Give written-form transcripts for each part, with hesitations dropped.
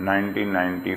1990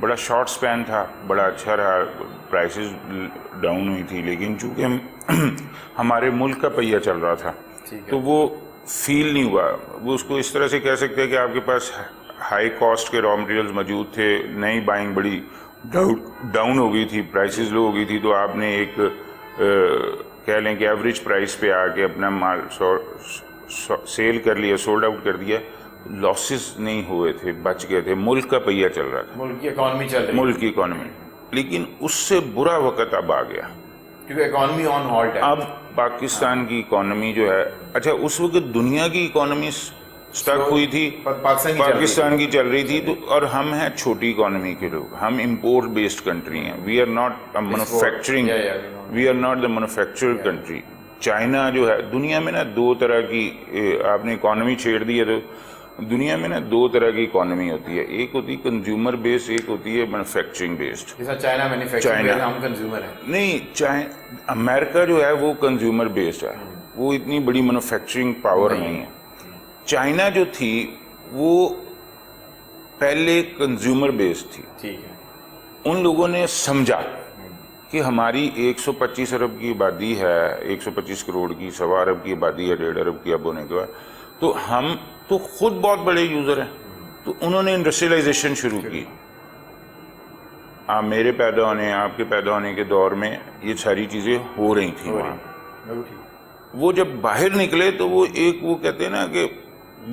بڑا شارٹ سپین تھا, بڑا اچھا رہا, پرائسز ڈاؤن ہوئی تھی, لیکن چونکہ ہمارے ملک کا پہیہ چل رہا تھا تو وہ فیل نہیں ہوا. وہ اس کو اس طرح سے کہہ سکتے ہیں کہ آپ کے پاس ہائی کاسٹ کے را مٹیریلز موجود تھے, نئی بائنگ بڑی ڈاؤن ہو گئی تھی, پرائسز لو ہو گئی تھی, تو آپ نے ایک کہہ لیں کہ ایوریج پرائس پہ آ کے اپنا مال سیل کر لیا, سولڈ آؤٹ کر دیا, لاسز نہیں ہوئے تھے, بچ گئے تھے, ملک کا پہیہ چل رہا تھا, ملک کی اکانومی چل رہی, ملک کی اکانومی. لیکن اس سے برا وقت اب آ گیا کیونکہ اکانومی آن ہالٹ ہے. اب پاکستان کی اکانومی جو ہے, اچھا اس وقت دنیا کی اکانومی سٹک ہوئی تھی, پاکستان کی چل رہی تھی, تو اور ہم ہیں چھوٹی اکانومی کے لوگ, ہم امپورٹ بیسڈ کنٹری ہیں, we are not manufacturing, we are not the manufacturer country. China جو ہے دنیا میں نا دو طرح کی, آپ نے اکانومی چھیڑ دی ہے, تو دنیا میں نا دو طرح کی اکانومی ہوتی ہے, ایک ہوتی ہے کنزیومر بیسڈ, ایک ہوتی ہے مینوفیکچرنگ بیسڈ. چائنا مینوفیکچرنگ, ہم کنزیومر ہیں. نہیں, امریکہ جو ہے وہ کنزیومر بیسڈ ہے, وہ اتنی بڑی مینوفیکچرنگ پاور نہیں ہے. چائنا جو تھی وہ پہلے کنزیومر بیسڈ تھی. ٹھیک ہے. ان لوگوں نے سمجھا کہ ہماری 125 ارب کی آبادی ہے, 125 کروڑ کی, 1.25 ارب کی آبادی ہے, 1.5 ارب کی اب ہونے کے بعد, تو ہم تو خود بہت بڑے یوزر ہیں. تو انہوں نے انڈسٹریلائزیشن شروع کی. آپ میرے پیدا ہونے, آپ کے پیدا ہونے کے دور میں یہ ساری چیزیں ہو رہی تھیں وہاں. وہ جب باہر نکلے تو وہ ایک, وہ کہتے ہیں نا کہ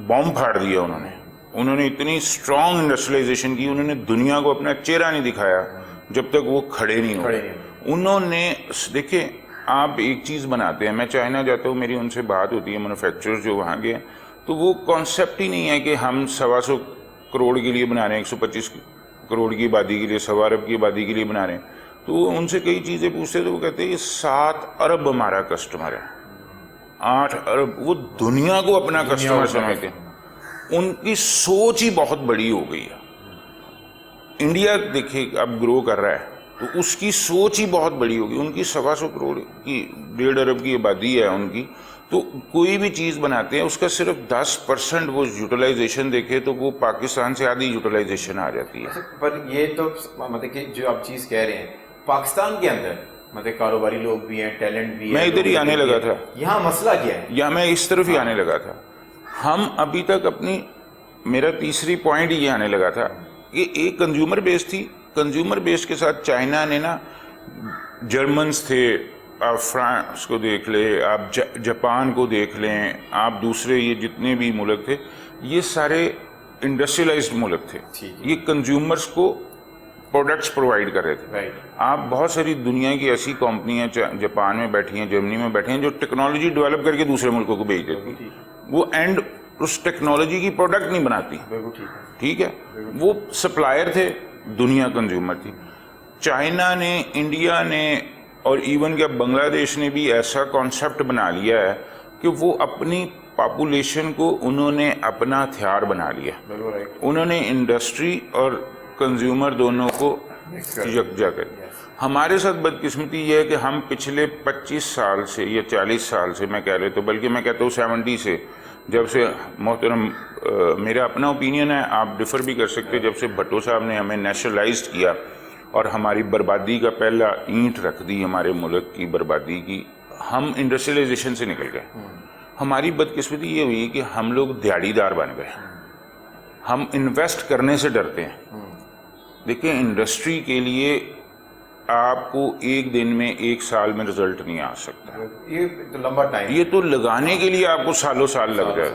بم پھاڑ دیا انہوں نے اتنی اسٹرانگ انڈسٹریلائزیشن کی, انہوں نے دنیا کو اپنا چہرہ نہیں دکھایا جب تک وہ کھڑے نہیں ہوئے. انہوں نے دیکھیں, آپ ایک چیز بناتے ہیں, میں چائنا جاتا ہوں, میری ان سے بات ہوتی ہے, مینوفیکچرر جو وہاں گئے, تو وہ کانسیپٹ ہی نہیں ہے کہ ہم 125 کروڑ کے لیے بنا رہے ہیں, 125 کروڑ کی آبادی کے لیے, 1.25 ارب کی آبادی کے لیے بنا رہے ہیں. تو وہ ان سے کئی چیزیں پوچھتے تو وہ کہتے ہیں یہ 7 ارب ہمارا کسٹمر ہے, 8 ارب, وہ دنیا کو اپنا کسٹمر سمجھتے ہیں. ان کی سوچ ہی بہت بڑی ہو گئی ہے. انڈیا دیکھیں اب گرو کر رہا ہے, تو اس کی سوچ ہی بہت بڑی ہوگی. ان کی 125 کروڑ کی, 1.5 ارب کی آبادی ہے ان کی, تو کوئی بھی چیز بناتے ہیں اس کا صرف 10% وہ یوٹیلائزیشن دیکھے تو وہ پاکستان سے آدھی یوٹیلائزیشن آ جاتی ہے. پر یہ تو مطلب کہ جو آپ چیز کہہ رہے ہیں, پاکستان کے اندر مطلب کاروباری لوگ بھی ہیں, ٹیلنٹ بھی ہے. میں ادھر ہی آنے لگا تھا, یہاں مسئلہ کیا ہے, یا میں اس طرف ہی آنے لگا تھا. ہم ابھی تک اپنی, میرا تیسری پوائنٹ یہ آنے لگا تھا کہ ایک کنزیومر بیس تھی, کنزیومر بیس کے ساتھ چائنا نے نا, جرمنز تھے, آپ فرانس کو دیکھ لیں, آپ جاپان کو دیکھ لیں, آپ دوسرے یہ جتنے بھی ملک تھے, یہ سارے انڈسٹریلائزڈ ملک تھے. یہ کنزیومرز کو پروڈکٹس پرووائڈ کر رہے تھے. آپ بہت ساری دنیا کی ایسی کمپنیاں جاپان میں بیٹھی ہیں, جرمنی میں بیٹھی ہیں, جو ٹیکنالوجی ڈیولپ کر کے دوسرے ملکوں کو بھیج دیتی, وہ اینڈ اس ٹیکنالوجی کی پروڈکٹ نہیں بناتی. ٹھیک ہے, وہ سپلائر تھے, دنیا کنزیومر تھی. چائنا نے, انڈیا نے, اور ایون کہ بنگلہ دیش نے بھی ایسا کانسیپٹ بنا لیا ہے کہ وہ اپنی پاپولیشن کو انہوں نے اپنا ہتھیار بنا لیا. انہوں نے انڈسٹری اور کنزیومر دونوں کو یکجا کر دیا. ہمارے ساتھ بدقسمتی یہ ہے کہ ہم پچھلے 25 سال سے یا 40 سال سے, میں کہہ رہے تو بلکہ میں کہتا ہوں 70 سے, جب سے محترم, میرا اپنا اوپینین ہے, آپ ڈفر بھی کر سکتے, جب سے بھٹو صاحب نے ہمیں نیشنلائزڈ کیا اور ہماری بربادی کا پہلا اینٹ رکھ دی, ہمارے ملک کی بربادی کی, ہم انڈسٹریلائزیشن سے نکل گئے. ہماری بدقسمتی یہ ہوئی کہ ہم لوگ دیہڑی دار بن گئے, ہم انویسٹ کرنے سے ڈرتے ہیں. دیکھیں, انڈسٹری کے لیے آپ کو ایک دن میں, ایک سال میں رزلٹ نہیں آ سکتا, یہ تو لمبا ٹائم, یہ تو لگانے کے لیے آپ کو سالوں سال لگ جائے.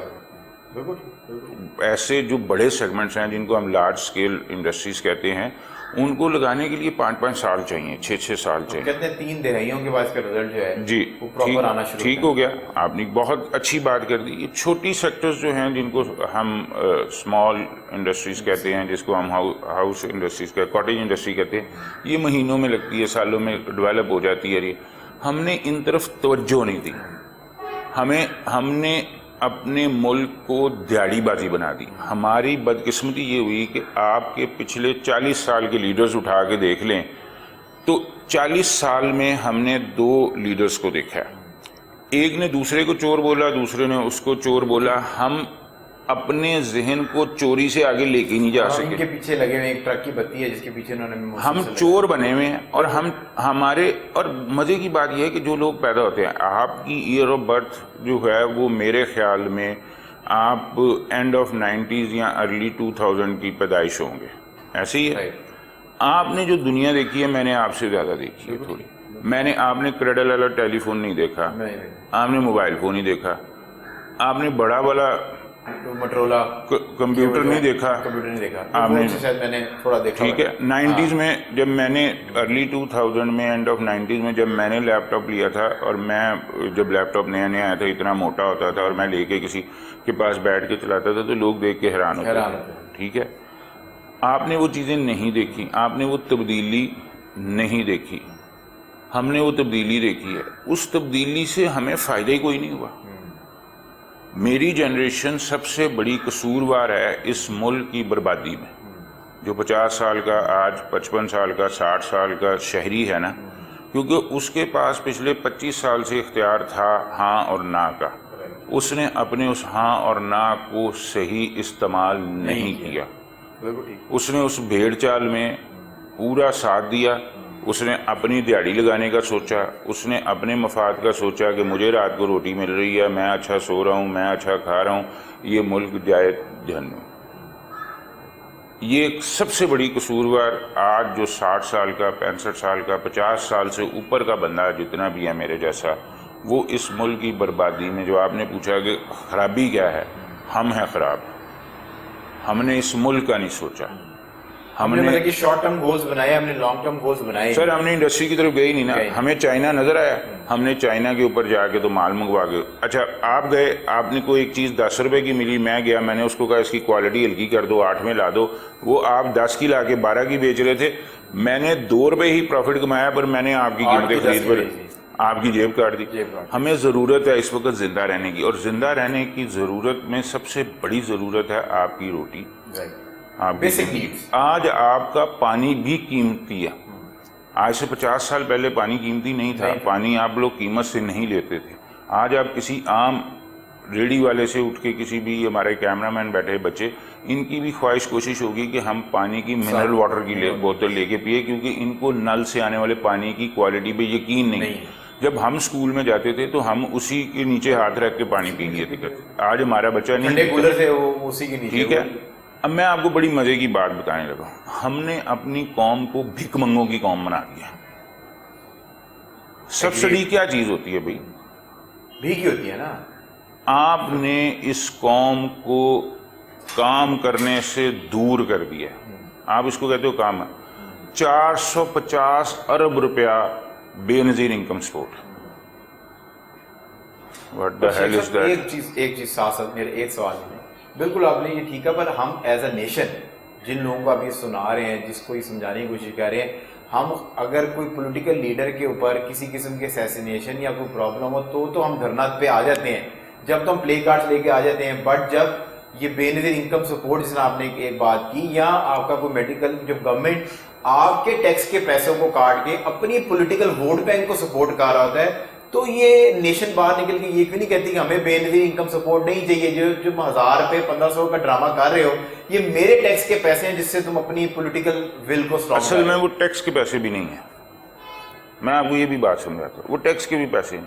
ایسے جو بڑے سیگمنٹس ہیں جن کو ہم لارج سکیل انڈسٹریز کہتے ہیں, ان کو لگانے کے لیے 5-5 سال چاہیے, 6-6 سال چاہیے. کہتے ہیں 3 دہائیوں کے بعد اس کا رزلٹ جو ہے جی وہ پراپر آنا شروع. ٹھیک ہو گیا, آپ نے بہت اچھی بات کر دی. یہ چھوٹی سیکٹرز جو ہیں جن کو ہم اسمال انڈسٹریز کہتے ہیں, جس کو ہم ہاؤس انڈسٹریز کہتے ہیں, کاٹیج انڈسٹری کہتے ہیں, یہ مہینوں میں لگتی ہے, سالوں میں ڈیولپ ہو جاتی ہے. ہم نے ان طرف توجہ نہیں دی. ہم نے اپنے ملک کو دیہڑی بازی بنا دی. ہماری بدقسمتی یہ ہوئی کہ آپ کے پچھلے 40 سال کے لیڈرز اٹھا کے دیکھ لیں تو 40 سال میں ہم نے 2 لیڈرز کو دیکھا ہے. ایک نے دوسرے کو چور بولا, دوسرے نے اس کو چور بولا. ہم اپنے ذہن کو چوری سے آگے لے کے نہیں جا ان سکے. کے پیچھے لگے ہوئے ایک ٹرک کی بتی ہے جس کے پیچھے انہوں نے ہم چور بنے ہوئے ہیں. اور ہمارے اور مزے کی بات یہ ہے کہ جو لوگ پیدا ہوتے ہیں, آپ کی ایئر آف برتھ جو ہے وہ میرے خیال میں آپ اینڈ آف 90s یا ارلی 2000 کی پیدائش ہوں گے, ایسے ہی ہے. آپ نے جو دنیا دیکھی ہے میں نے آپ سے زیادہ دیکھی ہے تھوڑی. آپ نے کریڈل والا ٹیلی فون نہیں دیکھا, آپ نے موبائل فون نہیں دیکھا, آپ نے بڑا والا مٹرولا کمپیوٹر نہیں دیکھا, آپ نے شاید میں نے تھوڑا دیکھا. ٹھیک ہے. 90s میں جب میں نے ارلی 2000 میں اینڈ آف 90s میں جب میں نے لیپ ٹاپ لیا تھا, اور میں جب لیپ ٹاپ نیا نیا آیا تھا اتنا موٹا ہوتا تھا اور میں لے کے کسی کے پاس بیٹھ کے چلاتا تھا تو لوگ دیکھ کے حیران ہوتے تھے. ٹھیک ہے. آپ نے وہ چیزیں نہیں دیکھی, آپ نے وہ تبدیلی نہیں دیکھی, ہم نے وہ تبدیلی دیکھی ہے. اس تبدیلی سے ہمیں فائدہ ہی کوئی نہیں ہوا. میری جنریشن سب سے بڑی قصوروار ہے اس ملک کی بربادی میں. جو 50 سال کا, آج 55 سال کا, 60 سال کا شہری ہے نا, کیونکہ اس کے پاس پچھلے 25 سال سے اختیار تھا ہاں اور نہ کا, اس نے اپنے اس ہاں اور نہ کو صحیح استعمال نہیں کیا. اس نے اس بھیڑ چال میں پورا ساتھ دیا. اس نے اپنی دیہڑی لگانے کا سوچا, اس نے اپنے مفاد کا سوچا کہ مجھے رات کو روٹی مل رہی ہے, میں اچھا سو رہا ہوں, میں اچھا کھا رہا ہوں, یہ ملک جائے جہنم. یہ سب سے بڑی قصوروار آج جو 60 سال کا, 65 سال کا, 50 سال سے اوپر کا بندہ جتنا بھی ہے میرے جیسا, وہ اس ملک کی بربادی میں, جو آپ نے پوچھا کہ خرابی کیا ہے, ہم ہیں خراب. ہم نے اس ملک کا نہیں سوچا. ہم نے شارٹ ٹرم گولز بنائے, ہم نے لانگ ٹرم گولز بنائے. سر ہم نے انڈسٹری کی طرف گئے ہی نہیں نا. ہمیں چائنا نظر آیا, ہم نے چائنا کے اوپر جا کے تو مال منگوا کے, اچھا آپ گئے, آپ نے کوئی ایک چیز 10 روپے کی ملی, میں گیا, میں نے اس کو کہا اس کی کوالٹی ہلکی کر دو, 8 میں لا دو, وہ آپ 10 کی لا کے 12 کی بیچ رہے تھے. میں نے 2 روپے ہی پروفٹ کمایا, پر میں نے آپ کی قیمتیں خرید پر آپ کی جیب کاٹ دی. ہمیں ضرورت ہے اس وقت زندہ رہنے کی, اور زندہ رہنے کی ضرورت میں سب سے بڑی ضرورت ہے آپ کی روٹی, آپ کی. آج آپ کا پانی بھی قیمتی ہے. آج سے 50 سال پہلے پانی قیمتی نہیں تھا. پانی آپ لوگ قیمت سے نہیں لیتے تھے. آج آپ کسی عام ریڑھی والے سے اٹھ کے, کسی بھی ہمارے کیمرہ مین بیٹھے بچے, ان کی بھی خواہش کوشش ہوگی کہ ہم پانی کی منرل واٹر کی بوتل لے کے پیے, کیونکہ ان کو نل سے آنے والے پانی کی کوالٹی پہ یقین نہیں. جب ہم اسکول میں جاتے تھے تو ہم اسی کے نیچے ہاتھ رکھ کے پانی پی لیتے تھے. آج ہمارا بچہ نہیں. ٹھیک ہے. اب میں آپ کو بڑی مزے کی بات بتانے لگا ہوں. ہم نے اپنی قوم کو بھک منگوں کی قوم بنا دیا. سبسڈی کیا چیز ہوتی ہے بھائی؟ بھیک ہوتی ہے نا. آپ نے اس قوم کو کام کرنے سے دور کر دیا. آپ اس کو کہتے ہو کام ہے. 450 ارب روپیہ Benazir income support. What the hell is that؟ ایک چیز ساتھ ساتھ میرے ایک سوال ہے. بالکل آپ نے یہ ٹھیک ہے, پر ہم ایز اے نیشن جن لوگوں کو ابھی سنا رہے ہیں, جس کو یہ سمجھانے کی کوشش کر رہے ہیں, ہم اگر کوئی پولیٹیکل لیڈر کے اوپر کسی قسم کے اسیسینیشن یا کوئی پرابلم ہو تو ہم دھرنا پہ آ جاتے ہیں, جب تو ہم پلے کارڈ لے کے آ جاتے ہیں. بٹ جب یہ بے نظیر انکم سپورٹ, جس نے آپ نے ایک بات کی, یا آپ کا کوئی میڈیکل, جب گورنمنٹ آپ کے ٹیکس کے پیسوں کو کاٹ کے اپنی پولیٹیکل ووٹ بینک کو سپورٹ کر رہا ہوتا ہے, تو یہ نیشن باہر نکل کے یہ کیوں نہیں کہتی کہ ہمیں بے نظیر انکم سپورٹ نہیں چاہیے؟ جو 1000 روپے 1500 کا ڈرامہ کر رہے ہو, یہ میرے ٹیکس کے پیسے ہیں جس سے تم اپنی پولیٹیکل ول کو اسٹرانگ. اصل میں وہ ٹیکس کے پیسے بھی نہیں ہیں. میں آپ کو یہ بھی بات سمجھاتا ہوں, وہ ٹیکس کے بھی پیسے ہیں.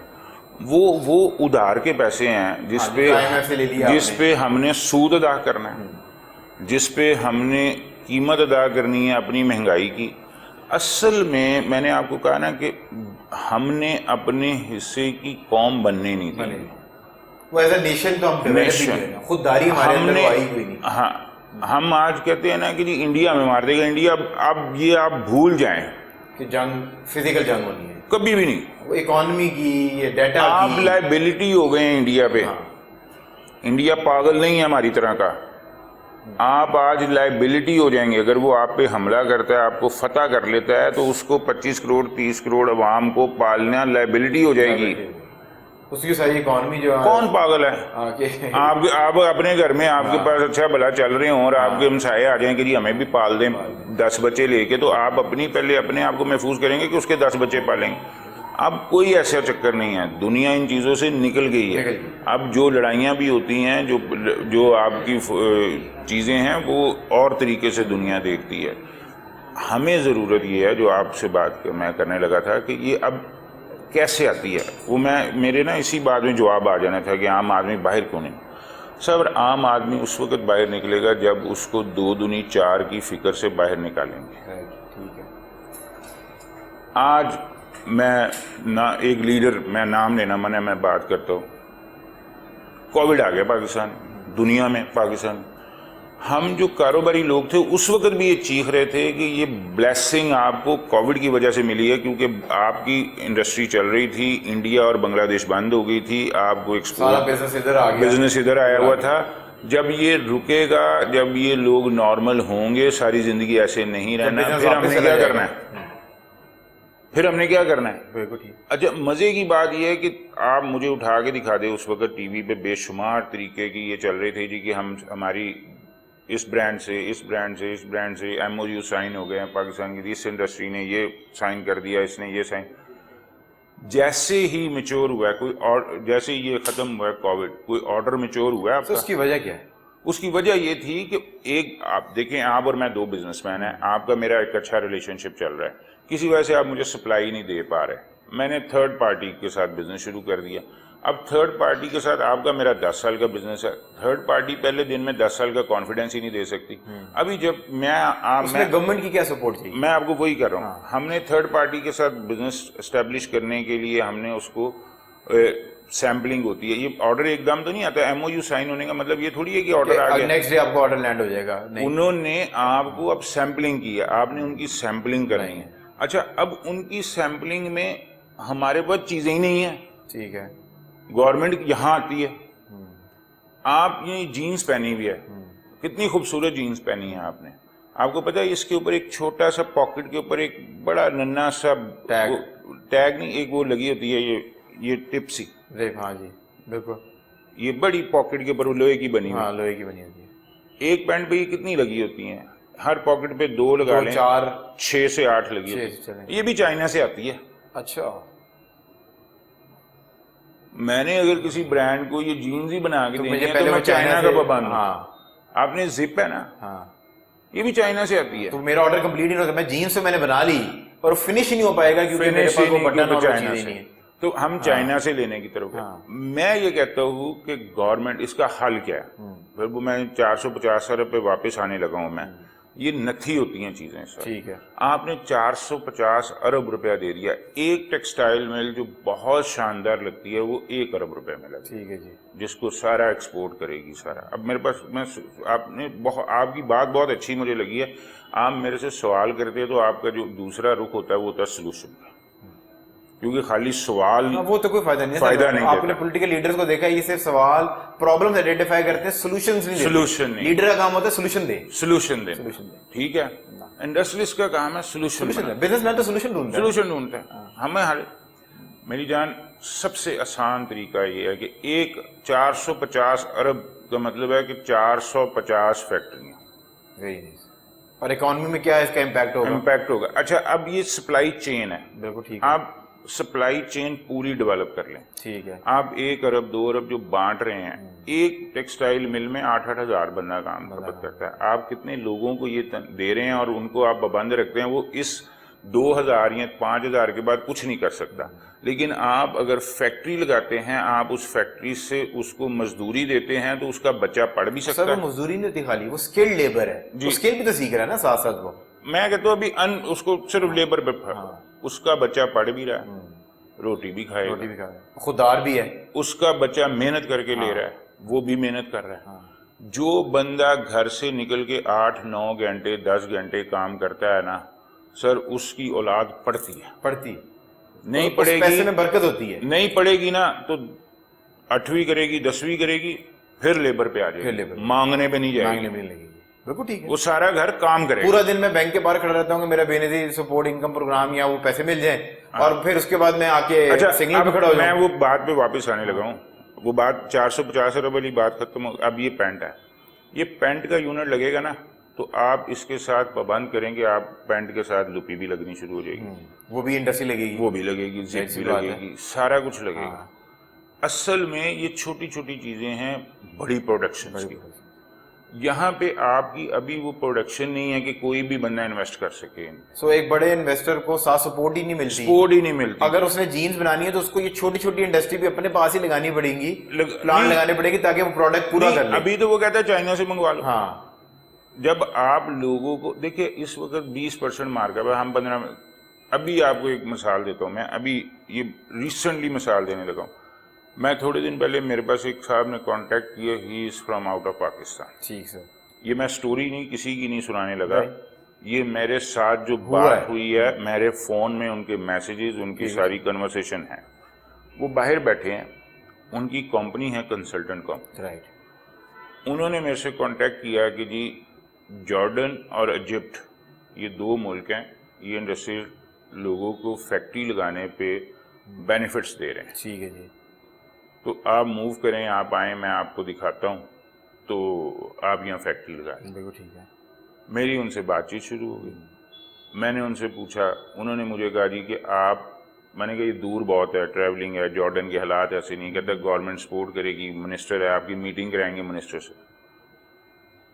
وہ ادھار کے پیسے ہیں جس پہ ہم نے سود ادا کرنا ہے, جس پہ ہم نے قیمت ادا کرنی ہے اپنی مہنگائی کی. اصل میں نے آپ کو کہا نا کہ ہم نے اپنے حصے کی قوم بننے نہیں دی. وہ ایز اے نیشن تو ہم خودداری ہمارے اندر آئی ہوئی نہیں. ہاں, ہم آج کہتے ہیں نا کہ جی انڈیا میں مار دے گا انڈیا. اب یہ آپ بھول جائیں کہ جنگ فزیکل جنگ ہونی ہے, کبھی بھی نہیں. اکانومی کی, ڈیٹا کی, آپ لائبلٹی ہو گئے ہیں انڈیا پہ. انڈیا پاگل نہیں ہے ہماری طرح کا. آپ آج لائبلٹی ہو جائیں گے. اگر وہ آپ پہ حملہ کرتا ہے, آپ کو فتح کر لیتا ہے, تو اس کو 25 کروڑ 30 کروڑ عوام کو پالنا لائبلٹی ہو جائے گی. اس کی ساری اکانومی جو کون پاگل ہے؟ آپ اپنے گھر میں آپ کے پاس اچھا بھلا چل رہے ہوں اور آپ کے ہمسائے آ جائیں کہ جی ہمیں بھی پال دیں 10 بچے لے کے, تو آپ پہلے اپنے آپ کو محفوظ کریں گے کہ اس کے 10 بچے پالیں گے. اب کوئی ایسا چکر نہیں ہے, دنیا ان چیزوں سے نکل گئی ہے. اب جو لڑائیاں بھی ہوتی ہیں, جو آپ کی چیزیں ہیں, وہ اور طریقے سے دنیا دیکھتی ہے. ہمیں ضرورت یہ ہے, جو آپ سے بات میں کرنے لگا تھا, کہ یہ اب کیسے آتی ہے. وہ میرے نا اسی بات میں جواب آ جانا تھا کہ عام آدمی باہر کیوں نہیں. سر, عام آدمی اس وقت باہر نکلے گا جب اس کو 2 دنی 4 کی فکر سے باہر نکالیں گے. ٹھیک ہے. آج میں ایک لیڈر, میں نام لینا منع, میں بات کرتا ہوں. کووڈ آ گیا پاکستان, دنیا میں, پاکستان. ہم جو کاروباری لوگ تھے اس وقت بھی یہ چیخ رہے تھے کہ یہ بلیسنگ آپ کو کووڈ کی وجہ سے ملی ہے, کیونکہ آپ کی انڈسٹری چل رہی تھی, انڈیا اور بنگلہ دیش بند ہو گئی تھی, آپ کو بزنس ادھر آیا ہوا تھا. جب یہ رکے گا, جب یہ لوگ نارمل ہوں گے, ساری زندگی ایسے نہیں رہنا. پھر ہم نے کیا کرنا ہے, کیا کرنا ہے. اچھا, مزے کی بات یہ ہے کہ آپ مجھے اٹھا کے دکھا دیں, اس وقت ٹی وی پہ بے شمار طریقے کی یہ چل رہے تھے جی, کہ ہماری اس برانڈ سے ایم او یو سائن ہو گئے ہیں, پاکستان کی اس انڈسٹری نے یہ سائن کر دیا, اس نے یہ سائن. جیسے ہی میچور ہوا ہے کوئی, اور جیسے ہی یہ ختم ہوا ہے کووڈ, کوئی آرڈر میچور ہوا ہے آپ کا. اس کی وجہ کیا ہے؟ اس کی وجہ یہ تھی کہ ایک, آپ دیکھیں, آپ اور میں 2 بزنس مین ہیں, آپ کا میرا ایک اچھا ریلیشن شپ چل رہا ہے, کسی وجہ سے آپ مجھے سپلائی نہیں دے پا رہے, میں نے تھرڈ پارٹی کے ساتھ بزنس شروع کر دیا. اب تھرڈ پارٹی کے ساتھ آپ کا میرا 10 سال کا بزنس ہے. تھرڈ پارٹی پہلے دن میں 10 سال کا کانفیڈنس ہی نہیں دے سکتی. ابھی جب میں گورنمنٹ کی کیا سپورٹ چاہیے, میں آپ کو وہی کر رہا ہوں. ہم نے تھرڈ پارٹی کے ساتھ بزنس اسٹیبلش کرنے کے لیے ہم نے اس کو سیمپلنگ ہوتی ہے. یہ آرڈر ایک دم تو نہیں آتا. ایم او یو سائن ہونے کا مطلب یہ تھوڑی ہے کہ آرڈر آ گیا نیکسٹ ڈے آپ کو آرڈر لینڈ ہو جائے گا. انہوں نے آپ کو اب سیمپلنگ کی ہے, آپ نے ان کی سیمپلنگ کرنی ہے. اچھا, اب ان کی سیمپلنگ میں ہمارے پاس چیزیں ہی نہیں ہیں. ٹھیک ہے. گورنمنٹ یہاں آتی ہے, آپ یہ جینس پہنی ہوئی ہے, کتنی خوبصورت جینس پہنی ہے آپ نے. آپ کو پتا ہے اس کے اوپر ایک چھوٹا سا پاکٹ کے اوپر ایک بڑا ننا سا ٹیگ نہیں, ایک وہ لگی ہوتی ہے, یہ ٹپ سی. ہاں جی بالکل. یہ بڑی پاکٹ کے اوپر لوہے کی بنی ہوئی, لوہے کی بنی ہوتی ہے. ایک پینٹ پہ یہ کتنی لگی ہوتی ہیں, ہر پاکٹ پہ 2 لگا لیں, 4 6 سے 8 لگی ہوتی ہے. یہ بھی چائنا سے آتی ہے. اچھا. میں نے اگر کسی برانڈ کو یہ جینز ہی بنا کے دینی ہے تو میں چائنا کا پابند ہوں. آپ نے زپ ہے نا, یہ بھی چائنا سے آتی ہے. تو میرا آرڈر کمپلیٹ نہیں ہوگا, میں جینس تو میں نے بنا لی اور فنش نہیں ہو پائے گا کیونکہ میرے پاس وہ بٹن اور چیزیں نہیں ہے. تو ہم چائنا سے لینے کی طرف. میں یہ کہتا ہوں کہ گورنمنٹ اس کا حل کیا ہے. پھر وہ میں 450 ارب پہ واپس آنے لگا ہوں. میں یہ نتھی ہوتی ہیں چیزیں سر. ٹھیک ہے. آپ نے 450 ارب روپیہ دے دیا. ایک ٹیکسٹائل مل جو بہت شاندار لگتی ہے وہ 1 ارب روپے میں لگتی ہے. ٹھیک ہے جی. جس کو سارا ایکسپورٹ کرے گی سارا. اب میرے پاس آپ کی بات بہت اچھی مجھے لگی ہے. آپ میرے سے سوال کرتے تو آپ کا جو دوسرا رخ ہوتا ہے وہ ہوتا ہے سلوشن کا, کیونکہ خالی سوال وہ تو کوئی فائدہ نہیں دیتا. آپ نے پولیٹیکل لیڈرز کو دیکھا, یہ صرف سوال پرابلمز آئیڈینٹیفائی کرتے ہیں, سولوشنز نہیں. سولوشن نہیں. لیڈر کا کام ہوتا ہے سولوشن دے. سولوشن دے. ٹھیک ہے. انڈسٹریلسٹ کا کام ہے سولوشن. بزنس مین تو سولوشن ڈھونڈتا ہے. ہمیں میری جان سب سے آسان طریقہ یہ ہے کہ ایک 450 ارب کا مطلب ہے کہ 450 فیکٹریاں. اور اکانومی میں کیا اس کا امپیکٹ ہوگا. اچھا, اب یہ سپلائی چین ہے. بالکل ٹھیک. آپ سپلائی چین پوری ڈیولپ کر لیں. ٹھیک ہے. آپ 1 ارب 2 ارب جو بانٹ رہے ہیں, ایک ٹیکسٹائل مل میں 8-8 ہزار بندہ کام کرتا ہے. آپ کتنے لوگوں کو یہ دے رہے ہیں اور ان کو آپ پابند رکھتے ہیں. وہ اس 2000 یا 5000 کے بعد کچھ نہیں کر سکتا. لیکن آپ اگر فیکٹری لگاتے ہیں, آپ اس فیکٹری سے اس کو مزدوری دیتے ہیں تو اس کا بچہ پڑھ بھی سکتا ہے. وہ مزدوری نہیں ہوتی خالی, وہ سکل لیبر ہے. وہ سکل بھی تو سیکھ رہا ہے نا ساتھ ساتھ. وہ میں کہتا ہوں ابھی اس کو صرف لیبر پہ اس کا بچہ پڑھ بھی رہا ہے, روٹی بھی کھائے گا, خوددار بھی ہے. اس کا بچہ محنت کر کے لے رہا ہے, وہ بھی محنت کر رہا ہے. جو بندہ گھر سے نکل کے 8-9 گھنٹے 10 گھنٹے کام کرتا ہے نا سر, اس کی اولاد پڑھتی نہیں پڑھے گی, پیسے میں برکت ہوتی ہے. نہیں پڑھے گی نا تو 8ویں کرے گی 10ویں کرے گی, پھر لیبر پہ آ جائے گی, مانگنے پہ نہیں جائے گی. بالکل ٹھیک ہے. وہ سارا گھر کام کرے. پورا دن میں بینک کے باہر کھڑا رہتا ہوں کہ میرا بے نظیر سپورٹ انکم پروگرام یا وہ پیسے مل جائیں, اور پھر اس کے بعد میں آ کے سنگل پہ کھڑا ہو جاؤں. میں وہ بات پہ واپس آنے لگا ہوں. وہ بات 450 ارب والی بات ختم ہو. اب یہ پینٹ ہے, یہ پینٹ کا یونٹ لگے گا نا تو آپ اس کے ساتھ پابند کریں کہ آپ پینٹ کے ساتھ لپی بھی لگنی شروع ہو جائے گی, وہ بھی انڈسٹری لگے گی, وہ بھی لگے گی, زپ بھی لگے گی, سارا کچھ لگے گا. اصل میں یہ چھوٹی چھوٹی چیزیں ہیں بڑی پروڈکشن کی. یہاں پہ آپ کی ابھی وہ پروڈکشن نہیں ہے کہ کوئی بھی بندہ انویسٹ کر سکے. سو ایک بڑے انویسٹر کو ساتھ سپورٹ ہی نہیں ملتی, سپورٹ ہی نہیں ملتی. اگر اس نے جینز بنانی ہے تو اس کو یہ چھوٹی چھوٹی انڈسٹری بھی اپنے پاس ہی لگانی پڑے گی, پلان لگانے پڑے گی تاکہ وہ پروڈکٹ پورا کر لے. ابھی تو وہ کہتا ہے چائنا سے منگوا لو. ہاں, جب آپ لوگوں کو دیکھیں اس وقت 20% مارکیٹ ہے, ہم 15. ابھی آپ کو ایک مثال دیتا ہوں, میں ابھی یہ ریسنٹلی مثال دینے لگا ہوں. میں تھوڑے دن پہلے میرے پاس ایک صاحب نے کانٹیکٹ کیا, he is from out of Pakistan. ٹھیک سر, یہ میں سٹوری نہیں کسی کی نہیں سنانے لگا, یہ میرے ساتھ جو بات ہوئی ہے میرے فون میں ان کے میسیجز, ان کی ساری کنورسیشن ہے. وہ باہر بیٹھے ہیں, ان کی کمپنی ہے کنسلٹنٹ کمپنی. رائٹ, انہوں نے میرے سے کانٹیکٹ کیا کہ جی جارڈن اور ایجپٹ یہ 2 ملک ہیں, یہ انڈسٹری لوگوں کو فیکٹری لگانے پہ بینیفٹس دے رہے ہیں. ٹھیک ہے جی, تو آپ موو کریں, آپ آئیں, میں آپ کو دکھاتا ہوں, تو آپ یہاں فیکٹری لگائیں. بالکل ٹھیک ہے. میری ان سے بات چیت شروع ہو گئی. میں نے ان سے پوچھا, انہوں نے مجھے کہا جی کہ آپ, میں نے کہا یہ دور بہت ہے, ٹریولنگ ہے, جارڈن کے حالات ایسے نہیں. کہتا گورنمنٹ سپورٹ کرے گی, منسٹر ہے, آپ کی میٹنگ کرائیں گے منسٹر سے.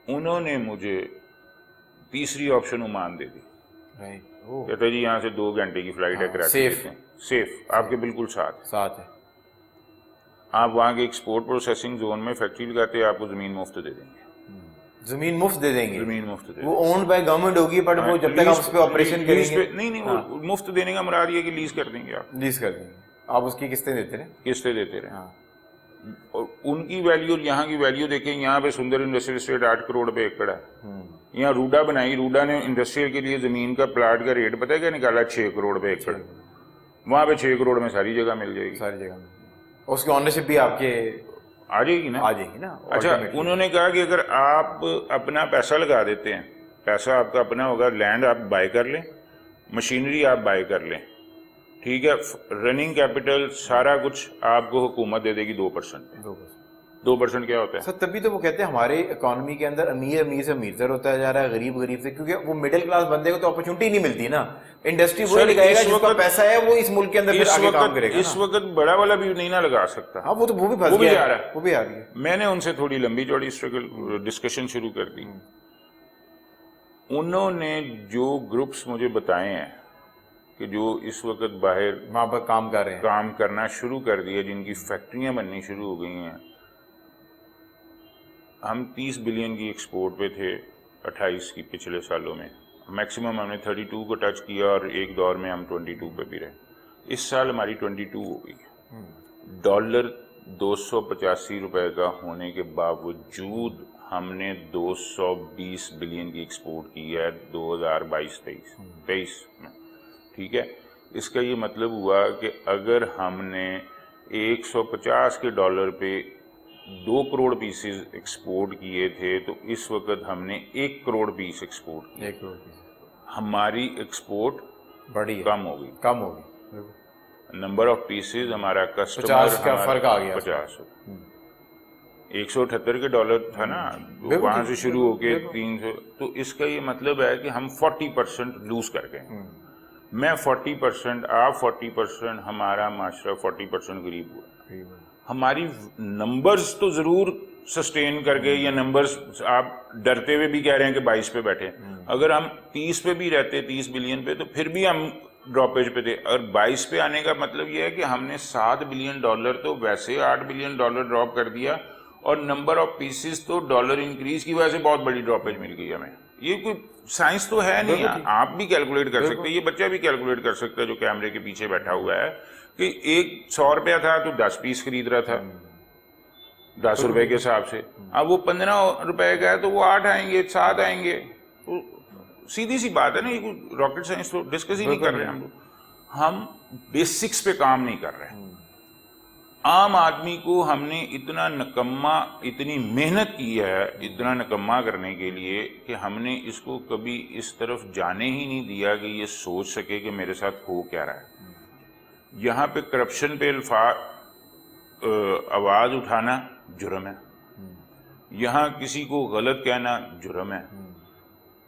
انہوں نے مجھے تیسری آپشن عمان دے دی. کہتا جی یہاں سے 2 گھنٹے کی فلائٹ ہے, کراچی دیتے ہیں, سیف, آپ کے بالکل ساتھ ہے. آپ وہاں کے ایکسپورٹ پروسیسنگ زون میں فیکٹری لگاتے ہیں, آپ کو زمین مفت دے دیں گے. زمین مفت دے دیں گے, زمین مفت دے دیں گے. وہ اونڈ بائی گورنمنٹ ہوگی, بٹ وہ جب تک آپ اس پہ آپریشن کریں گے. نہیں, وہ مفت دینے کا مراد یہ کہ لیز کر دیں گے, آپ لیز کر دیں گے, آپ اس کی قسطیں دیتے رہیں. قسطیں دیتے رہیں. اور ان کی ویلیو, یہاں کی ویلیو دیکھیں, یہاں پہ سندر انڈسٹریل اسٹیٹ 8 کروڑ پہ ایکڑ ہے. یہاں روڈا بنائی, روڈا نے انڈسٹریل کے لیے زمین کا پلاٹ کا ریٹ پتہ ہے کیا نکالا, 6 کروڑ پہ ایکڑ. وہاں پہ 6 کروڑ میں ساری جگہ مل جائے گی, ساری جگہ اس کی آنرشپ بھی آپ کے آ جائے گی نا. اچھا, انہوں نے کہا کہ اگر آپ اپنا پیسہ لگا دیتے ہیں, پیسہ آپ کا اپنا ہوگا, لینڈ آپ بائی کر لیں, مشینری آپ بائی کر لیں, ٹھیک ہے, رننگ کیپٹل سارا کچھ آپ کو حکومت دے دے گی 2%. 2% کیا ہوتا ہے سر؟ تبھی تو وہ کہتے ہیں ہمارے اکانومی کے اندر امیر سے امیر تر ہوتا جا رہا ہے, غریب سے, کیونکہ وہ مڈل کلاس بندے کو تو اپرچونٹی نہیں ملتی نا. انڈسٹری وہی لگائے گا جس کا پیسہ ہے, وہ اس ملک کے اندر پھر آگے کام کرے گا. اس وقت بڑا والا بھی نہیں نہ لگا سکتا. ہاں, وہ تو وہ بھی پھنس گیا, جا رہا ہے, وہ بھی آ گیا. میں نے ان سے تھوڑی لمبی چوڑی ڈسکشن شروع کر دی. انہوں نے جو گروپس مجھے بتائے ہیں کہ جو اس وقت باہر وہاں پر کام کر رہے ہیں, کام کرنا شروع کر دیا, جن کی فیکٹریاں بننی شروع ہو گئی ہیں. ہم 30 بلین کی ایکسپورٹ پہ تھے 28 کی پچھلے سالوں میں, میکسیمم ہم نے 32 کو ٹچ کیا, اور ایک دور میں ہم 22 پہ بھی رہے. اس سال ہماری 22 ہو گئی. ڈالر 285 روپے کا ہونے کے باوجود ہم نے 220 بلین کی ایکسپورٹ کی ہے 2022-23 میں, ٹھیک ہے. اس کا یہ مطلب ہوا کہ اگر ہم نے 150 کے ڈالر پہ 2 کروڑ پیسز ایکسپورٹ کیے تھے, تو اس وقت ہم نے 1 کروڑ پیس ایکسپورٹ کیے. ہماری ایکسپورٹ بڑی کم ہو گئی, نمبر آف پیسز ہمارا کسٹمر 50 کا فرق آ گیا. 50 178 کے ڈالر تھا نا, وہاں سے شروع ہو کے 300. تو اس کا یہ مطلب ہے کہ ہم 40% لوز کر گئے. میں 40%, آپ 40%, ہمارا معاشرہ 40% غریب ہوا. ہماری نمبرز تو ضرور سسٹین کر گئے, یا نمبرز آپ ڈرتے ہوئے بھی کہہ رہے ہیں کہ 22 پہ بیٹھے. اگر ہم 30 پہ بھی رہتے, 30 بلین پہ, تو پھر بھی ہم ڈراپیج پہ تھے. اور 22 پہ آنے کا مطلب یہ ہے کہ ہم نے 7 بلین ڈالر تو ویسے 8 بلین ڈالر ڈراپ کر دیا, اور نمبر آف پیسز تو ڈالر انکریز کی وجہ سے بہت بڑی ڈراپیج مل گئی ہمیں. یہ کوئی سائنس تو ہے نہیں, آپ بھی کیلکولیٹ کر سکتے, یہ بچہ بھی کیلکولیٹ کر سکتا ہے جو کیمرے کے پیچھے بیٹھا ہوا ہے, کہ ایک 100 روپیہ تھا تو 10 پیس خرید رہا تھا 10 روپے کے حساب سے. اب وہ 15 روپے کا ہے تو وہ 8 آئیں گے, 7 آئیں گے. تو سیدھی سی بات ہے نا, یہ کوئی راکٹ سائنس تو ڈسکس ہی نہیں کر رہے ہم لوگ. ہم بیسکس پہ کام نہیں کر رہے. عام آدمی کو ہم نے اتنا نکما, اتنی محنت کی ہے اتنا نکما کرنے کے لیے, کہ ہم نے اس کو کبھی اس طرف جانے ہی نہیں دیا کہ یہ سوچ سکے کہ میرے ساتھ ہو کیا رہا ہے. یہاں پہ کرپشن پہ آواز اٹھانا جرم ہے, یہاں کسی کو غلط کہنا جرم ہے,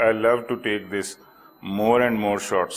I love to take this more and more shots.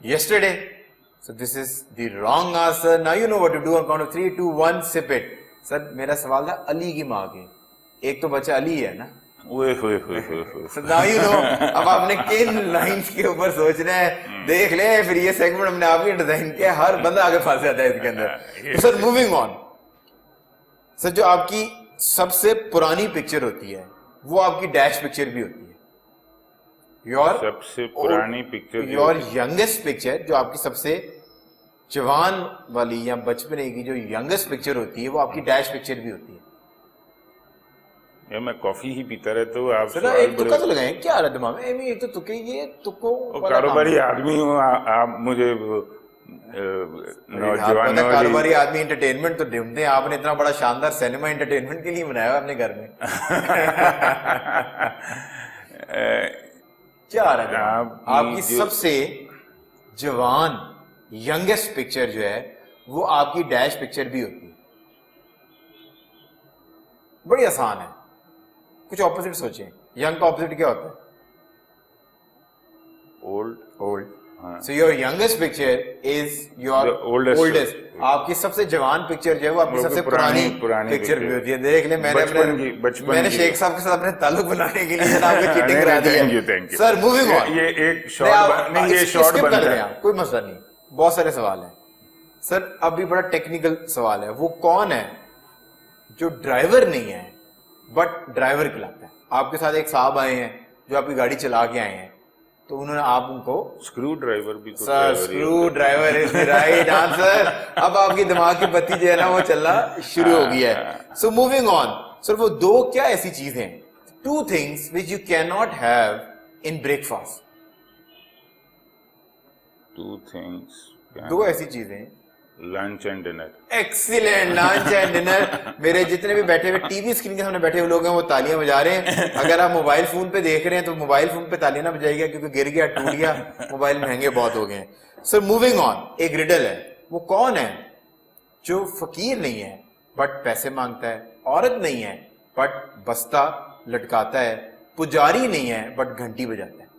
Yesterday. So this is the wrong answer. Now you know what to do. On count of 3, 2, 1, sip it. سر میرا سوال تھا علی کی ماں کے, ایک تو بچہ علی ہے نا, اب آپ نے کن لائنز کے اوپر سوچنا ہے, دیکھ لیں پھر یہ سیگمنٹ ہم نے آپ کی ڈیزائن کیا, ہر بندہ آگے پھنس جاتا ہے اس کے اندر. سر موونگ آن, سر جو آپ کی سب سے پرانی پکچر ہوتی ہے وہ آپ کی ڈیش پکچر بھی ہوتی ہے, یور سب سے پرانی پکچر, یور ینگسٹ پکچر, جو آپ کی سب سے جوان والی یا بچپنے کی جو ینگسٹ پکچر ہوتی ہے وہ آپ کی ڈیش پکچر بھی ہوتی ہے. میں کافی ہی پیتا رہتا ہوں. آپ سر ایک تکا تو لگائیں, کیا آ رہا دماغ میں, ایک تو تکے, یہ تکوں کاروباری آدمی ہوں, آپ مجھے نوجوانوں کاروباری آدمی انٹرٹینمنٹ تو ڈھونڈتے ہیں, آپ نے اتنا بڑا شاندار سینما انٹرٹینمنٹ کے لیے بنایا اپنے گھر میں. کیا آ رہا ہے آپ کی سب سے جوان ینگسٹ پکچر جو ہے وہ آپ کی ڈیش پکچر بھی ہوتی ہے. بڑی آسان ہے, کچھ اپوزٹ سوچیں. ینگ کا اپوزٹ کیا ہوتا ہے؟ Old. So your youngest picture is your oldest. آپ کی سب سے جوان پکچر جو ہے وہ آپ کی سب سے پرانی پکچر بھی ہوتی ہے. دیکھ لیں میں نے شیخ صاحب کے ساتھ اپنے تعلق بنانے کے لیے جناب کو چیٹنگ کرا دی ہے. سر موونگ آن, یہ ایک شارٹ بن رہا ہے, کوئی مسئلہ نہیں, بہت سارے سوال ہیں. سر اب بھی بڑا ٹیکنیکل سوال ہے, وہ کون ہے جو ڈرائیور نہیں ہے بٹ ڈرائیور کہلاتا ہے؟ آپ کے ساتھ ایک صاحب آئے ہیں جو آپ کی گاڑی چلا کے آئے ہیں, تو انہوں نے آپ ان کو اسکرو ڈرائیور بھی, sir screwdriver is the right answer. اب آپ کی دماغ کی بتی جو ہے نا وہ چلنا شروع ہو گیا ہے. سو موونگ آن, سر وہ دو کیا ایسی چیزیں, two things which you can not have in breakfast. دو ایسی چیزیں, lunch and dinner. Excellent, lunch and dinner. میرے جتنے بھی بیٹھے ہوئے ٹی وی اسکرین کے سامنے بیٹھے ہوئے لوگ ہیں وہ تالیاں بجا رہے ہیں. اگر آپ موبائل فون پہ دیکھ رہے ہیں تو موبائل فون پہ تالیاں نہ بجائے گا کیونکہ گر گیا, ٹوٹ گیا, موبائل مہنگے بہت ہو گئے ہیں. سر موونگ آن, ایک ریڈل ہے, وہ کون ہے جو فقیر نہیں ہے بٹ پیسے مانگتا ہے, عورت نہیں ہے بٹ بستہ لٹکاتا ہے, پجاری نہیں ہے بٹ گھنٹی بجاتا ہے؟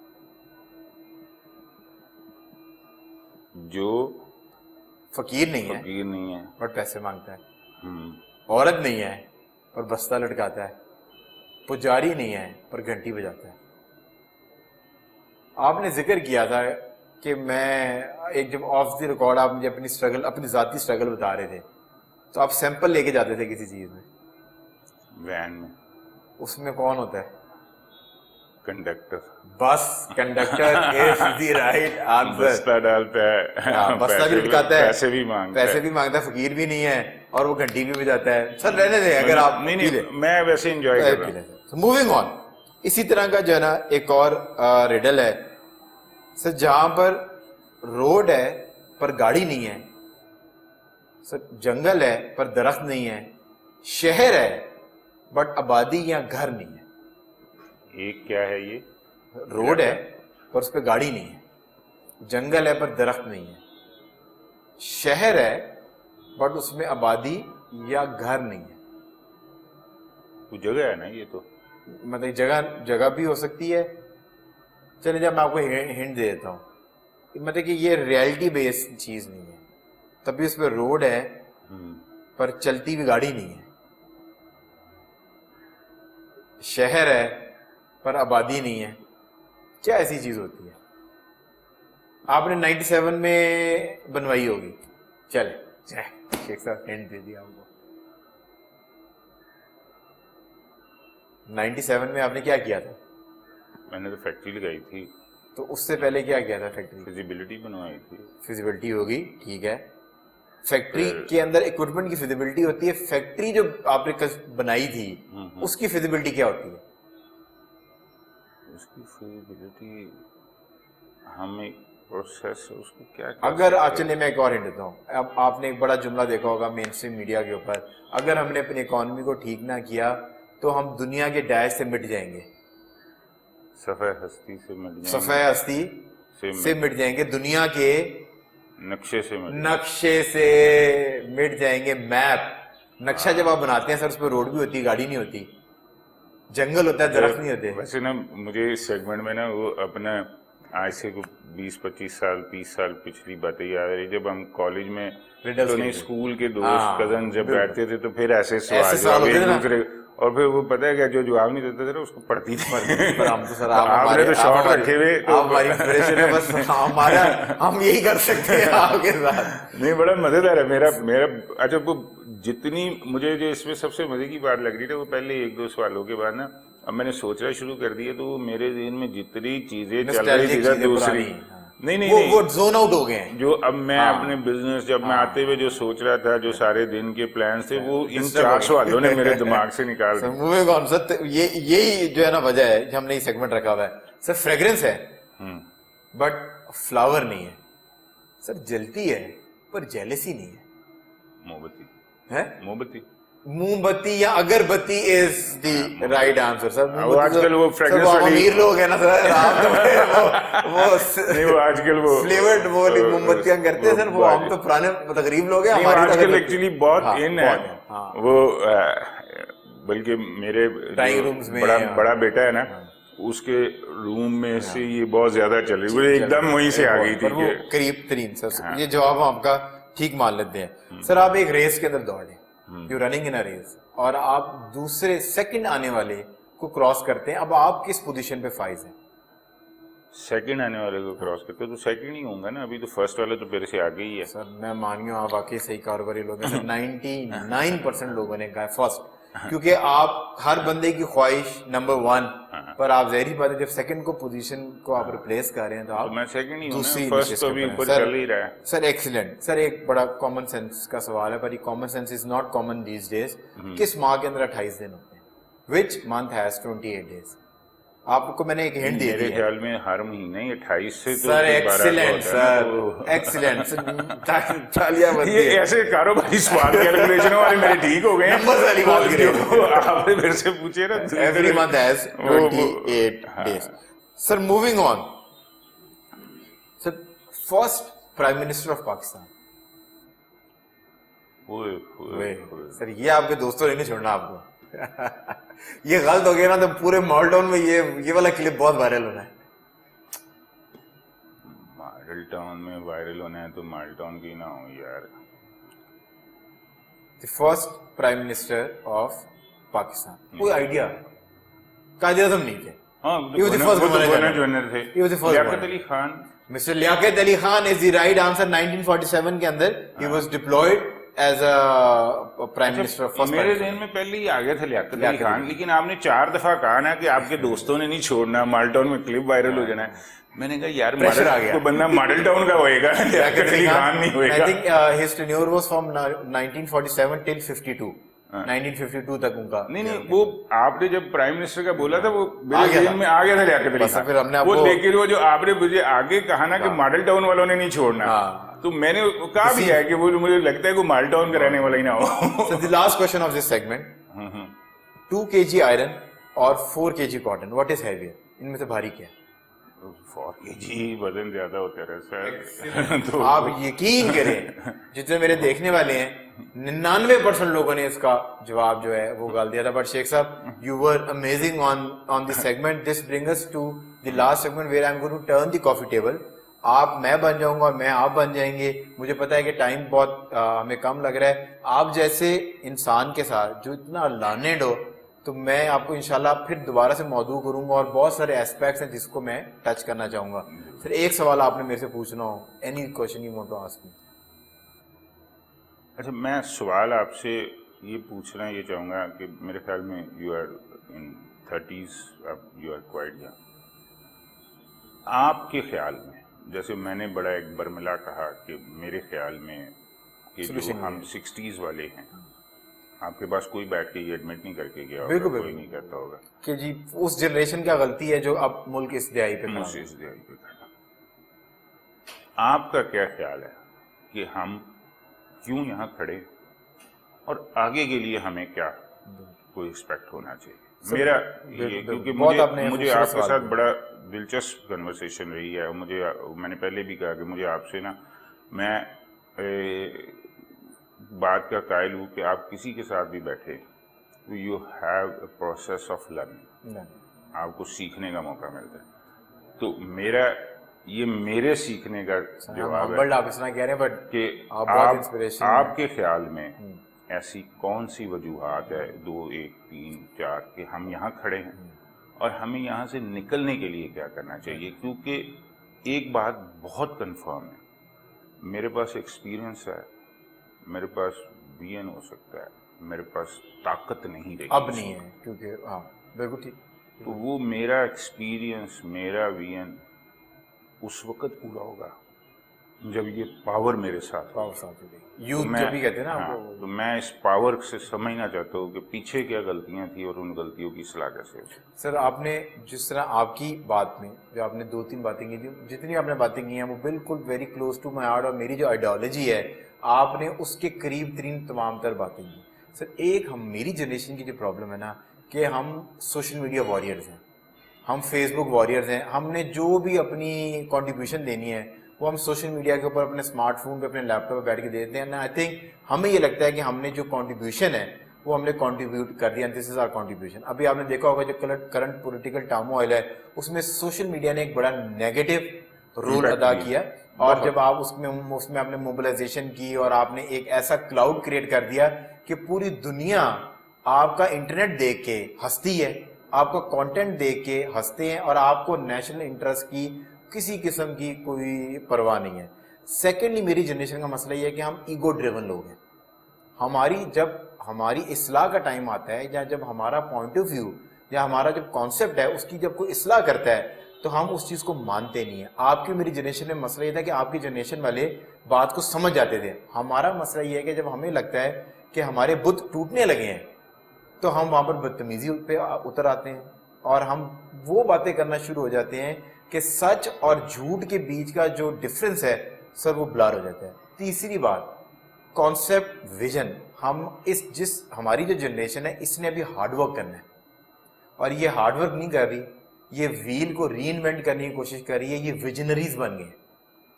جو فقیر نہیں ہے بٹ پیسے مانگتا ہے, عورت نہیں ہے پر بستہ لٹکاتا ہے, پجاری نہیں ہے پر گھنٹی بجاتا ہے. آپ نے ذکر کیا تھا کہ میں ایک جب آف دی ریکارڈ آپ مجھے اپنی اسٹرگل, اپنی ذاتی اسٹرگل بتا رہے تھے, تو آپ سیمپل لے کے جاتے تھے کسی چیز میں, وین میں. اس میں کون ہوتا ہے؟ Conductor. Bus conductor is the right answer. بستہ ڈالتا ہے, بستہ بھی لٹکاتا ہے, پیسے بھی مانگتا ہے, فقیر بھی نہیں ہے اور وہ گھنٹی بھی بجاتا ہے. سر رہنے دیں اگر آپ نہیں, میں ویسے انجوائے کر رہا ہوں. موونگ آن, اسی طرح کا جو ہے نا ایک اور ریڈل ہے. سر جہاں پر روڈ ہے پر گاڑی نہیں ہے, سر جنگل ہے پر درخت نہیں ہے, شہر ہے بٹ آبادی یا گھر نہیں ہے. ایک کیا ہے یہ؟ روڈ ہے پر اس پہ گاڑی نہیں ہے, جنگل ہے پر درخت نہیں ہے, شہر ہے بٹ اس میں آبادی یا گھر نہیں ہے. وہ جگہ ہے نا یہ تو, مطلب جگہ بھی ہو سکتی ہے. چلے جب میں آپ کو ہنٹ دے دیتا ہوں, مطلب کہ یہ ریئلٹی بیسڈ چیز نہیں ہے, تب بھی اس پہ روڈ ہے پر چلتی ہوئی گاڑی نہیں ہے, شہر ہے پر آبادی نہیں ہے. کیا ایسی چیز ہوتی ہے؟ آپ نے 97 میں بنوائی ہوگی. چلے شیخ صاحب ہنٹ دے دیا آپ کو. 97 میں آپ نے کیا کیا تھا؟ میں نے تو فیکٹری لگائی تھی. تو اس سے پہلے کیا کیا تھا؟ فیکٹری فیزیبلٹی بنوائی تھی. فیزیبلٹی ہوگی, ٹھیک ہے. فیکٹری کے اندر اکوپمنٹ کی فیزیبلٹی ہوتی ہے. فیکٹری جو آپ نے بنائی تھی اس کی فیزیبلٹی کیا ہوتی ہے؟ اس کی فیزیبلٹی ہم ایک پروسیس اس کو کیا, اگر چلے میں ایک اور ہنٹ دیتا ہوں. اب آپ نے ایک بڑا جملہ دیکھا ہوگا مین اسٹریم میڈیا کے اوپر, اگر ہم نے اپنی اکانومی کو ٹھیک نہ کیا تو ہم دنیا کے ڈیش سے مٹ جائیں گے. صفحہ ہستی سے مٹ جائیں گے. صفحہ ہستی سے مٹ جائیں گے, دنیا کے نقشے سے مٹ جائیں گے. میپ نقشہ جب آپ بناتے ہیں سر اس پہ روڈ بھی ہوتی ہے, گاڑی نہیں ہوتی, جنگل ہوتا ہے, درخت نہیں ہوتے. ویسے نا مجھے اس سیگمنٹ میں نا وہ اپنا آج سے 20-25 سال 30 سال پچھلی باتیں یاد رہی جب ہم کالج میں Riddles تو نہیں کھیلتے. اسکول کے دوست کزن جب بیٹھتے تھے تو پھر ایسے سوال سوال ہوتے ایک تھے نا. دوسرے اور پھر وہ پتہ ہے کیا جو جواب نہیں دیتے تھے نا اس کو پڑھتی تھی. پر ہم تو سر آپ نے تو شارٹ رکھے ہوئے تو آپ ہماری انسپریشن ہے بس ہمارا ہم یہی کر سکتے ہیں آپ کے ساتھ. نہیں بڑا مزیدار ہے میرا اچھا وہ جتنی مجھے جو اس میں سب سے مزے کی بات لگ رہی تھی وہ پہلے 1-2 سوالوں کے بعد نا اب میں نے سوچنا شروع کر دیا تو میرے ذہن میں جتنی چیزیں چل رہی تھی نا دوسری نہیں وہ زون آؤٹ ہو گئے ہیں. جو اب میں اپنے بزنس جب میں آتے ہوئے جو سوچ رہا تھا جو سارے دن کے پلانس تھے وہ ان 4 سوالوں نے میرے دماغ سے نکال سر موونگ آن سر یہی جو ہے نا وجہ ہے کہ ہم نے یہ سیگمنٹ رکھا ہوا ہے. سر فریگرنس ہے بٹ فلاور نہیں ہے. سر جلتی ہے پر جیلسی نہیں ہے. مومبتی ہے مومبتی موم بتی یا اگربتی از دی رائٹ آنسر. سر وہ آج کل وہ فریگرنس والی امیر لوگ ہیں نا سر وہ آج کل وہ فلیورڈ وہ موم بتیاں کرتے ہیں سر. وہ ہم تو پرانے غریب لوگ ہیں. ہماری آج کل ایکچولی بہت ان ہے وہ بلکہ میرے بڑا بیٹا ہے نا اس کے روم میں سے یہ بہت زیادہ چل رہی وہ ایک دم وہیں سے آ گئی تھی وہ قریب ترین. سر یہ جواب ہم آپ کا ٹھیک مان لیتے ہیں. سر آپ ایک ریس کے اندر دوڑے یو رننگ ان ریس اور آپ دوسرے سیکنڈ آنے والے کو کراس کرتے ہیں. اب آپ کس پوزیشن پہ فائز ہیں؟ سیکنڈ آنے والے کو کراس کرتے تو سیکنڈ ہی ہوں گا نا. ابھی تو فرسٹ والا تو میرے سے آگے ہی ہے. سر میں مان گیا آپ واقعی صحیح کاروباری لوگ ہیں سر. 99% لوگوں نے کہا فرسٹ کیونکہ آپ ہر بندے کی خواہش نمبر 1 پر آپ ظاہری بات ہے جب سیکنڈ کو پوزیشن کو آپ ریپلیس کر رہے ہیں تو آپ میں سیکنڈ ہی ہوں دوسری فرسٹ تو بھی اوپر چل ہی رہا ہے. سر ایکسیلنٹ. سر ایک بڑا کامن سینس کا سوال ہے پر یہ common sense is not common these days. کس ماہ کے اندر 28 دن ہوتے ہیں؟ Which month has 28 days؟ آپ کو میں نے ایک ہنٹ دے دی ہے. میرے خیال میں ہر مہینے 28 سے تو سر ایکسیلنٹ سر ایکسیلنٹ. یہ ایسے کاروباری سوال کیلکولیشن والے میرے ٹھیک ہو گئے ہیں. نمبر والی بات کریں آپ نے میرے سے پوچھے نا every month has 28 days. Sir moving on. Sir first prime minister of Pakistan. Sir یہ آپ کے دوستوں نے نہیں چھوڑنا آپ کو. یہ غلط ہو گیا نا تو پورے مال ٹاؤن میں یہ والا کلپ بہت وائرل ہونا ہے. ماڈل ٹاؤن میں وائرل ہونا ہے تو ماڈل ٹاؤن کی نہ ہو یار. First prime minister of Pakistan. کوئی آئیڈیا؟ قائد اعظم نہیں تھے. Liaquat Ali Khan. Mister Liaquat Ali Khan is the right answer. 1947 کے اندر he was deployed as a prime minister of first. میرے ذہن میں پہلے ہی آ گیا تھا لیاقت علی خان لیکن آپ نے 4 دفعہ کہا نا کہ آپ کے دوستوں نے نہیں چھوڑنا ماڈل ٹاؤن میں کلپ وائرل ہو جانا ہے. میں نے کہا یار کوئی بندہ ماڈل ٹاؤن کا ہوئے گا لیاقت علی خان نہیں ہوئے گا. I think his tenure was from 1947 till 52. 1952 تک ان کا. نہیں وہ آپ نے جب پرائم منسٹر کا بولا تھا وہ میرے ذہن میں آ گیا تھا لیاقت علی خان. وہ لیکن وہ جو آپ نے مجھے آگے کہا نا کہ ماڈل ٹاؤن والوں نے نہیں چھوڑنا تو میں نے کہا بھی ہے کہ وہ مجھے لگتا ہے کہ ماڈل ٹاؤن کا رہنے والا ہی نہ ہو. So the last question of this segment. 2 kg iron اور 4 kg cotton. What is heavier? ان میں سے بھاری کیا ہے؟ 4 kg وزن زیادہ ہوتا ہے سر. آپ یقین کریں جتنے میرے دیکھنے والے ہیں 99% لوگوں نے اس کا جواب جو ہے وہ گال دیا تھا. بٹ شیخ صاحب you were amazing on the segment. This bring us to the last segment where I am going to turn the coffee table. آپ میں بن جاؤں گا اور میں آپ بن جائیں گے. مجھے پتا ہے کہ ٹائم بہت ہمیں کم لگ رہا ہے. آپ جیسے انسان کے ساتھ جو اتنا لانڈ ہو تو میں آپ کو انشاءاللہ پھر دوبارہ سے موضوع کروں گا اور بہت سارے ایسپیکٹس ہیں جس کو میں ٹچ کرنا چاہوں گا. پھر ایک سوال آپ نے میرے سے پوچھنا ہو. Any question you want to ask me. اچھا میں سوال آپ سے یہ پوچھنا یہ چاہوں گا کہ میرے خیال میں you are in 30s you are quite young. آپ کے خیال میں جیسے میں نے بڑا ایک برملا کہا کہ میرے خیال میں کہ جو ہم 60s والے ہیں آپ کے پاس کوئی بیٹھ کے یہ ایڈمٹ نہیں کر کے گیا ہوگا کوئی نہیں کہتا ہوگا کہ جی اس جنریشن کیا غلطی ہے جو اب ملک اس دہائی پہ کھڑا. آپ کا کیا خیال ہے کہ ہم کیوں یہاں کھڑے اور آگے کے لیے ہمیں کیا کوئی ایکسپیکٹ ہونا چاہیے؟ میرا یہ کیونکہ مجھے آپ کے ساتھ بڑا دلچسپ کنورسیشن رہی ہے. میں نے پہلے بھی کہا کہ مجھے آپ سے نا میں بات کا قائل ہوں کہ آپ کسی کے ساتھ بھی بیٹھے you have a process of learning. آپ کو سیکھنے کا موقع ملتا ہے. تو میرا یہ میرے سیکھنے کا جواب ہے آپ اس طرح کہہ رہے ہیں بٹ کہ آپ کے خیال میں ایسی کون سی وجوہات ہے 2 1 3 4 کہ ہم یہاں کھڑے ہیں اور ہمیں یہاں سے نکلنے کے لیے کیا کرنا چاہیے؟ کیونکہ ایک بات بہت کنفرم ہے، میرے پاس ایکسپیرئنس ہے، میرے پاس وین ہو سکتا ہے، میرے پاس طاقت نہیں رہی اب نہیں ہے، کیونکہ ہاں بالکل ٹھیک. تو وہ میرا ایکسپیرئنس، میرا وین اس وقت پورا ہوگا جب یہ پاور میرے ساتھ ہوگی. یوتھ جو بھی کہتے ہیں نا. ہاں، تو میں اس پاور سے سمجھنا چاہتا ہوں کہ پیچھے کیا غلطیاں تھیں اور ان غلطیوں کی اصلاح کیسے ہوئی. سر آپ نے جس طرح آپ کی بات میں جو آپ نے 2 3 باتیں کی تھی، جتنی آپ نے باتیں کی ہیں وہ بالکل very close to my heart, اور میری جو آئیڈیالوجی ہے آپ نے اس کے قریب ترین تمام تر باتیں کی. سر ایک میری جنریشن کی جو پرابلم ہے نا کہ ہم سوشل میڈیا واریئرز ہیں، ہم فیس بک واریئرز ہیں. ہم نے جو بھی اپنی کنٹریبیوشن دینی ہے وہ ہم سوشل میڈیا کے اوپر اپنے اسمارٹ فون پہ، اپنے لیپ ٹاپ پہ بیٹھ کے دیتے ہیں. آئی تھنک ہمیں یہ لگتا ہے کہ ہم نے جو کنٹریبیوشن ہے وہ ہم نے کنٹریبیوٹ کر دیا، دس از آر کنٹریبیوشن. ابھی آپ نے دیکھا ہوگا جو کرنٹ پولیٹیکل ٹرموائل ہے اس میں سوشل میڈیا نے ایک بڑا نیگیٹو رول ادا کیا، اور جب آپ اس میں آپ نے موبلائزیشن کی اور آپ نے ایک ایسا کلاؤڈ کریٹ کر دیا کہ پوری دنیا آپ کا انٹرنیٹ دیکھ کے ہنستی ہے، آپ کا کانٹینٹ دیکھ کے ہنستے ہیں، اور آپ کو نیشنل انٹرسٹ کی کسی قسم کی کوئی پرواہ نہیں ہے. سیکنڈلی میری جنریشن کا مسئلہ یہ ہے کہ ہم ایگو ڈریون لوگ ہیں. جب ہماری اصلاح کا ٹائم آتا ہے یا جب ہمارا پوائنٹ آف ویو یا ہمارا جو کانسیپٹ ہے اس کی جب کوئی اصلاح کرتا ہے تو ہم اس چیز کو مانتے نہیں ہیں. آپ کی میری جنریشن میں مسئلہ یہ تھا کہ آپ کی جنریشن والے بات کو سمجھ جاتے تھے. ہمارا مسئلہ یہ ہے کہ جب ہمیں لگتا ہے کہ ہمارے بت ٹوٹنے لگے ہیں تو ہم وہاں پر بدتمیزی پہ اتر آتے ہیں اور ہم وہ باتیں کرنا شروع ہو جاتے ہیں کہ سچ اور جھوٹ کے بیچ کا جو ڈفرنس ہے سر وہ بلر ہو جاتا ہے. تیسری بات کانسیپٹ ویژن. ہماری جو جنریشن ہے اس نے ابھی ہارڈ ورک کرنا ہے اور یہ ہارڈ ورک نہیں کر رہی، یہ ویل کو ری انوینٹ کرنے کی کوشش کر رہی ہے. یہ ویژنریز بن گئے،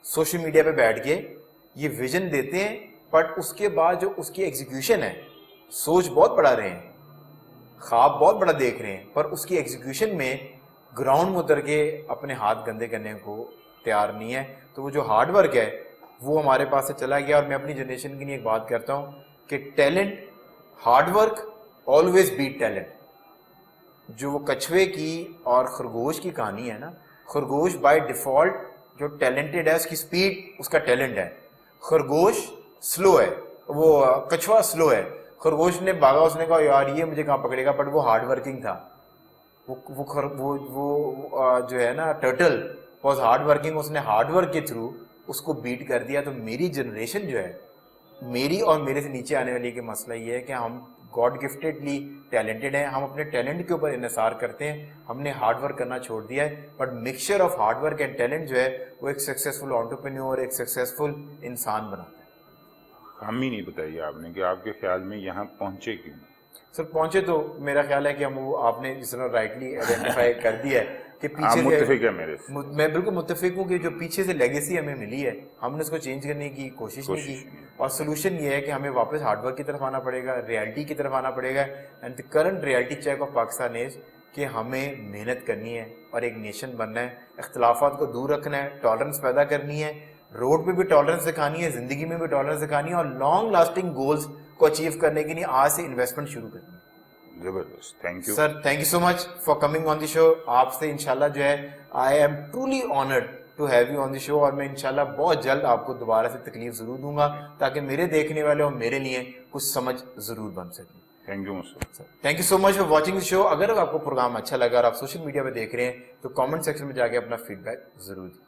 سوشل میڈیا پہ بیٹھ کے یہ ویژن دیتے ہیں بٹ اس کے بعد جو اس کی ایگزیکیوشن ہے، سوچ بہت بڑا رہے ہیں، خواب بہت بڑا دیکھ رہے ہیں، پر اس کی ایگزیکیوشن میں گراؤنڈ میں اتر کے اپنے ہاتھ گندے کرنے کو تیار نہیں ہے. تو وہ جو ہارڈ ورک ہے وہ ہمارے پاس سے چلا گیا. اور میں اپنی جنریشن کی ایک بات کرتا ہوں کہ talent, hard work always beat talent. جو وہ کچھوے کی اور خرگوش کی کہانی ہے نا، خرگوش بائی ڈیفالٹ جو ٹیلنٹڈ ہے اس کی سپیڈ اس کا ٹیلنٹ ہے، خرگوش سلو ہے، وہ کچھوا سلو ہے. خرگوش نے بھاگا، اس نے کہا یار یہ مجھے کہاں پکڑے گا، بٹ وہ ہارڈ ورکنگ تھا. وہ جو ہے نا ٹرٹل واز ہارڈ ورکنگ، اس نے ہارڈ ورک کے تھرو اس کو بیٹ کر دیا. تو میری جنریشن جو ہے، میری اور میرے سے نیچے آنے والی کا مسئلہ یہ ہے کہ ہم گاڈ گفٹیڈلی ٹیلنٹڈ ہیں، ہم اپنے ٹیلنٹ کے اوپر انحصار کرتے ہیں، ہم نے ہارڈ ورک کرنا چھوڑ دیا ہے. But mixture of hard work and talent جو ہے وہ ایک سکسیزفل انٹرپرینیور، ایک سکسیزفل انسان بناتا ہے. ہم ہی نہیں بتائیے آپ نے کہ آپ کے خیال میں یہاں پہنچے کیوں؟ سر پہنچے تو میرا خیال ہے کہ ہم وہ آپ نے جس طرح رائٹلی آئیڈینٹیفائی کر دیا ہے کہ پیچھے متفق ہے میرے سے. میں بالکل متفق ہوں کہ جو پیچھے سے لیگیسی ہمیں ملی ہے ہم نے اس کو چینج کرنے کی کوشش نہیں کی، اور سولوشن یہ ہے کہ ہمیں واپس ہارڈ ورک کی طرف آنا پڑے گا، ریالٹی کی طرف آنا پڑے گا. And the current reality check of Pakistan is کہ ہمیں محنت کرنی ہے اور ایک نیشن بننا ہے، اختلافات کو دور رکھنا ہے، ٹالرنس پیدا کرنی ہے، روڈ پہ بھی ٹالرنس دکھانی ہے، زندگی میں بھی ٹالرنس دکھانی ہے، اور لانگ لاسٹنگ گولز کو اچیو کرنے کے لیے آج سے انویسٹمنٹ شروع کرنی ہے. زبردست. Thank you sir, thank you so much for coming on the show. آپ سے انشاءاللہ جو ہے I am truly honoured to have you on the show, اور میں انشاءاللہ بہت جلد آپ کو دوبارہ سے تکلیف ضرور دوں گا تاکہ میرے دیکھنے والے اور میرے لیے کچھ سمجھ ضرور بن سکے. Thank you Mustafa. Thank you so much for watching the show. اگر آپ کو پروگرام اچھا لگا اور آپ سوشل میڈیا پہ دیکھ رہے ہیں تو کامنٹ سیکشن میں جا کے اپنا فیڈ بیک ضرور دیں.